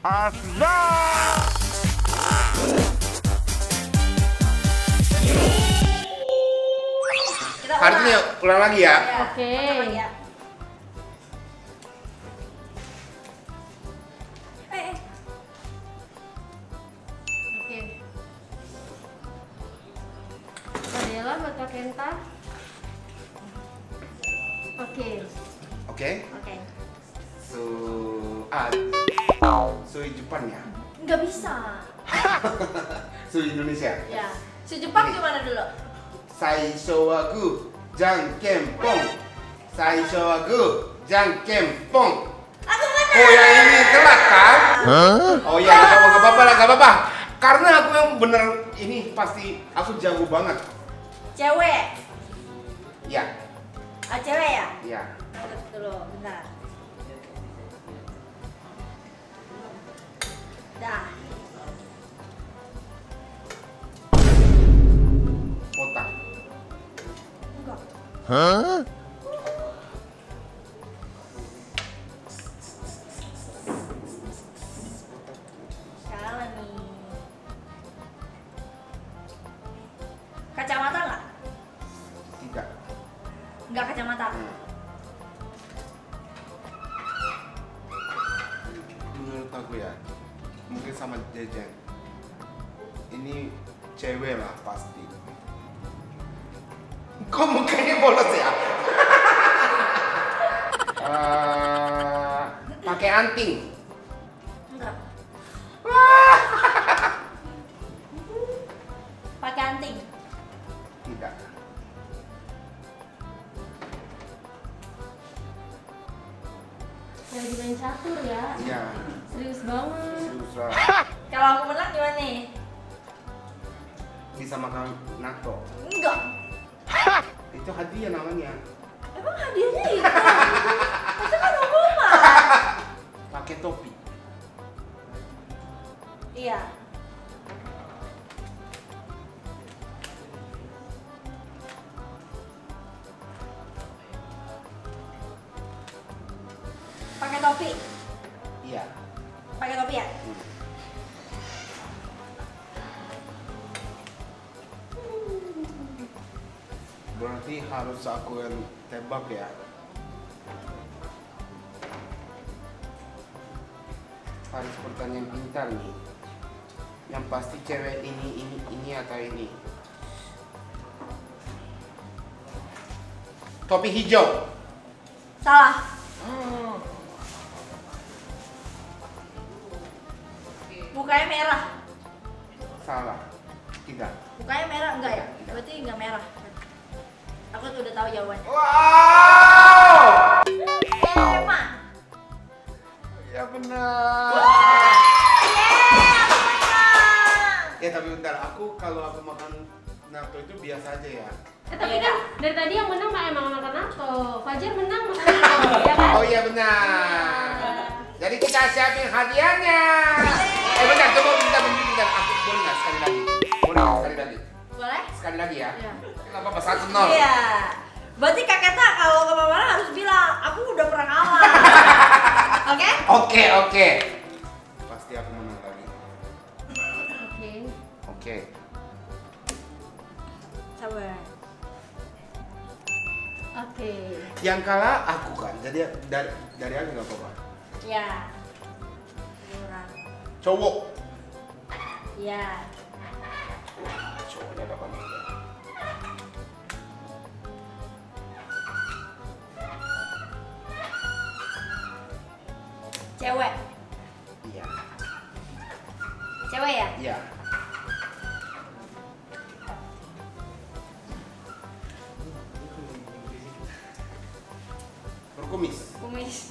Kartunya ulang lagi ya. Oke. Oke. Adela buat Kak Kenta. Oke. Oke. Oke. Sui Jepang ya? Nggak bisa. Sui Indonesia? Ya. Si Jepang gimana dulu? Saisho wa guu, jangken pong. Saisho wa guu, jangken pong. Aku menang. Oh yang ini telat kan? Oh ya nggak apa-apa lah, nggak apa-apa. Karena aku yang bener ini pasti aku jago banget. Cewek. Ya. Ah, cewek ya? Ya. Tunggu dulu, bentar. Dah. Kotak. Enggak. Salah nih. Kacamata nggak? Tidak. Nggak kacamata. Menurut aku ya, mungkin sama Jejen. Ini cewek lah pasti. Kok mukanya bolos ya? Pakai anting. Enggak. Pakai anting. Tidak. Lagi main catur ya? Iya. Serius banget. Susah. Kalau aku menang gimana nih? Bisa makan natto. Enggak. Itu hadiah namanya. Emang hadiahnya itu? Itu kan hukuman. Pakai topi. Iya. Pakai topi. Iya. Pakai topi ya? Berarti harus aku yang tebak ya. Harus pertanyaan pintar nih. Yang pasti cewek ini atau ini. Topi hijau. Salah. Mukanya merah. Salah. Tidak. Mukanya merah enggak ya? Berarti enggak merah. Aku tuh udah tahu jawabannya. Wow! Emma. Ya benar. Aku menang. Ya tapi bentar, aku kalau aku makan natto itu biasa aja ya. Tapi kan dari tadi yang menang emang makan natto. Fajar menang makan natto, ya kan? Oh iya benar. Jadi kita siapin hadiahnya. Bentar, coba bentar. Aku boleh nggak sekali lagi? Boleh nggak sekali lagi? Boleh? Sekali lagi ya? Iya. Nggak apa-apa, 1-0. Iya. Berarti Kak Keta kalau kemana-mana harus bilang, aku udah pernah kalah. Oke? Oke. Pasti aku menang lagi. Oke. Sabar. Oke. Yang kalah aku kan. Jadi dari aku nggak apa-apa. Ya. Kurang. Cowok. Ya. Cowoknya kapan juga. Cewek. Iya. Cewek ya? Iya. Berkumis. Kumis.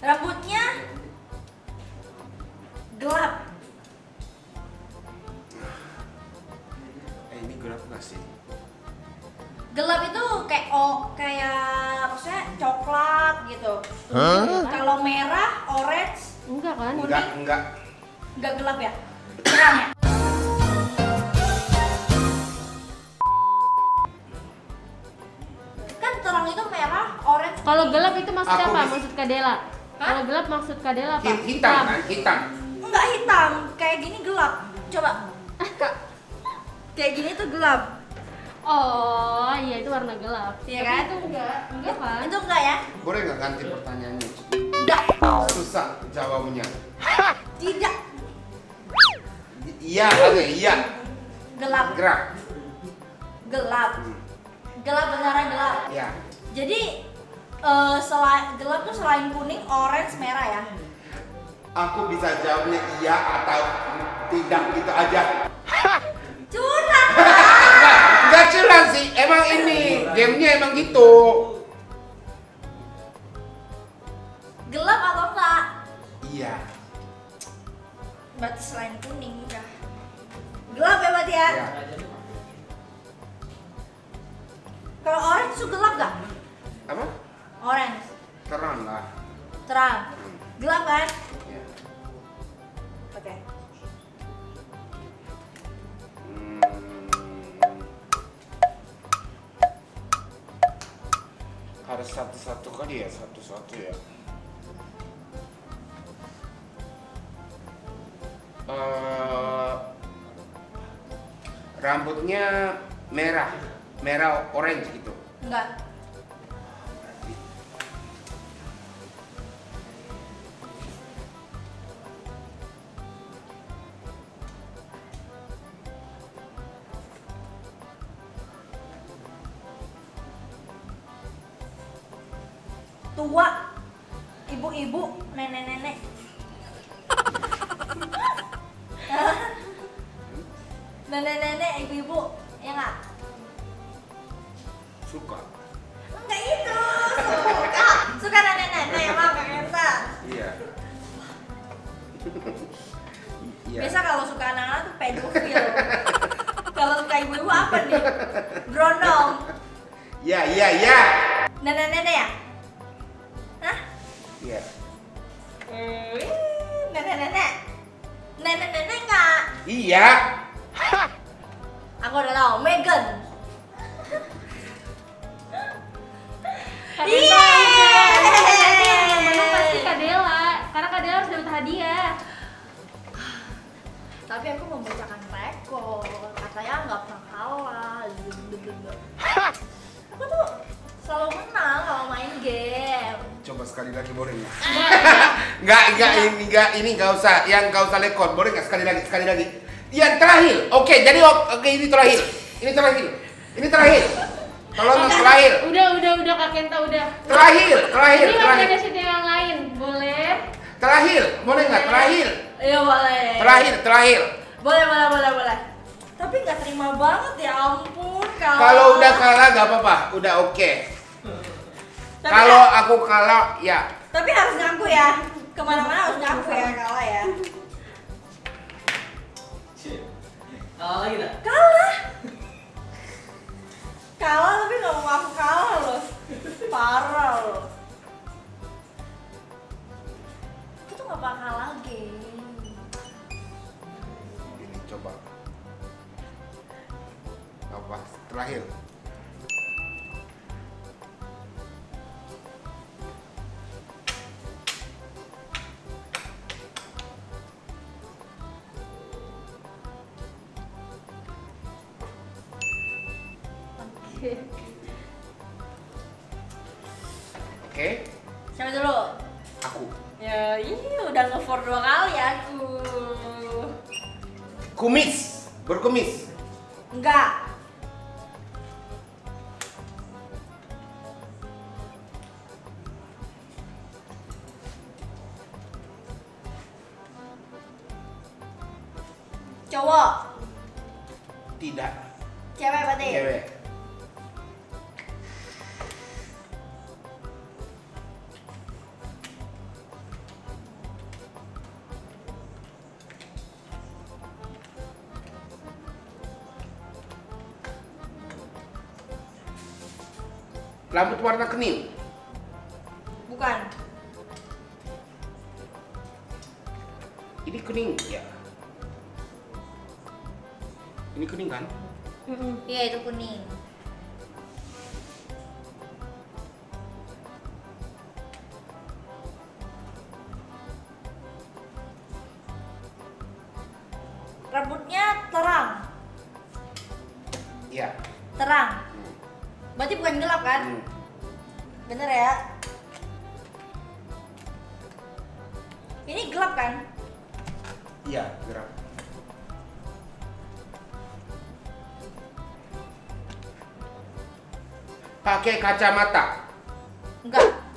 Rambutnya gelap. Ini gelap nggak sih? Gelap itu kayak maksudnya coklat gitu. Kalau merah, orange, Enggak kan? Enggak. gelap ya? Terang ya? Kan terang itu merah, orange, Kalau gelap itu maksudnya Aku apa? bisa- Maksud Kadela? Kalau gelap maksud Kadela apa? Hitam kan? Hitam. Enggak hitam, kayak gini gelap. Coba. Kak. Kayak gini tuh gelap. Oh, iya itu warna gelap. Iya Tapi kan? itu enggak kan? Itu enggak ya? Boleh nggak ganti pertanyaannya? Enggak. Susah jawabnya. Tidak. Iya, oke, iya. Gelap. Gerak. Gelap. Gelap beneran gelap. Ya. Jadi selain gelap tuh selain kuning, orange, merah ya. Aku bisa jawabnya iya atau tidak gitu aja. Curang. Enggak curang sih, emang ini gamenya emang gitu. Gelap atau enggak? Iya. Berarti selain kuning udah. Gelap ya berarti ya? Ya. Kalau orange itu gelap gak? Apa? Orange. Terang lah. Terang. Gelap kan? Ya. Oke. Hmm. Harus satu-satu kali ya, satu-satu ya. Rambutnya merah, merah orange gitu. Enggak. Tua. Ibu-ibu, nenek-nenek. Nenek-nenek, ibu-ibu, ya nggak? Suka. Enggak itu, suka nenek-nenek emang Kak Kenta. Iya. Iya. Biasa kalau suka anak-anak tuh pedofil. Kalau suka ibu-ibu apa nih? Brondong. Iya, iya, iya. Nenek-nenek ya? Hah? Iya. Nenek-nenek. Nenek-nenek nggak? Iya. Aku udah tahu, Megan. Kadela yang menang pasti Kadela, karena Kadela harus dapat hadiah. Tapi aku membacakan rekor. Katanya nggak pernah kalah. Aku tuh selalu menang kalau main game. Coba sekali lagi boleh nggak? Ini nggak usah, yang nggak usah lekor, boleh nggak sekali lagi? Yang terakhir, oke, jadi oke ini terakhir, tolong terakhir, Udah Kak Kenta udah. terakhir, Ini masih ada cerita yang lain, boleh? terakhir, boleh nggak? Terakhir, Iya boleh. terakhir. Boleh. Tapi nggak terima banget ya ampun Kalau udah kalah nggak apa-apa, udah oke. Tapi Kalau aku kalah, ya. Tapi harus ngaku ya. Kemana-mana harus ngaku ya kalah ya. Kalah lagi dah. Kalah tapi nggak mau ngaku kalah loh. Parah loh. Aku tuh nggak bakal lagi. Ini coba. Apa? Terakhir. Oke, Siapa dulu? aku. Ya, udah nge-for 2 kali aku. Kumis, berkumis. Enggak. Cowok. Tidak. Cewek berarti. Cewek. Rambut warna kuning. Bukan. Ini kuning ya. Ini kuning kan? Iya itu kuning. rambutnya terang. Iya. Terang. Berarti bukan gelap kan? Bener ya? Ini gelap kan? Iya, gerak. Pakai kacamata. Enggak.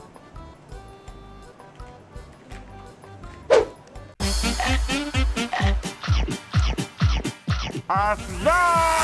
Asbak.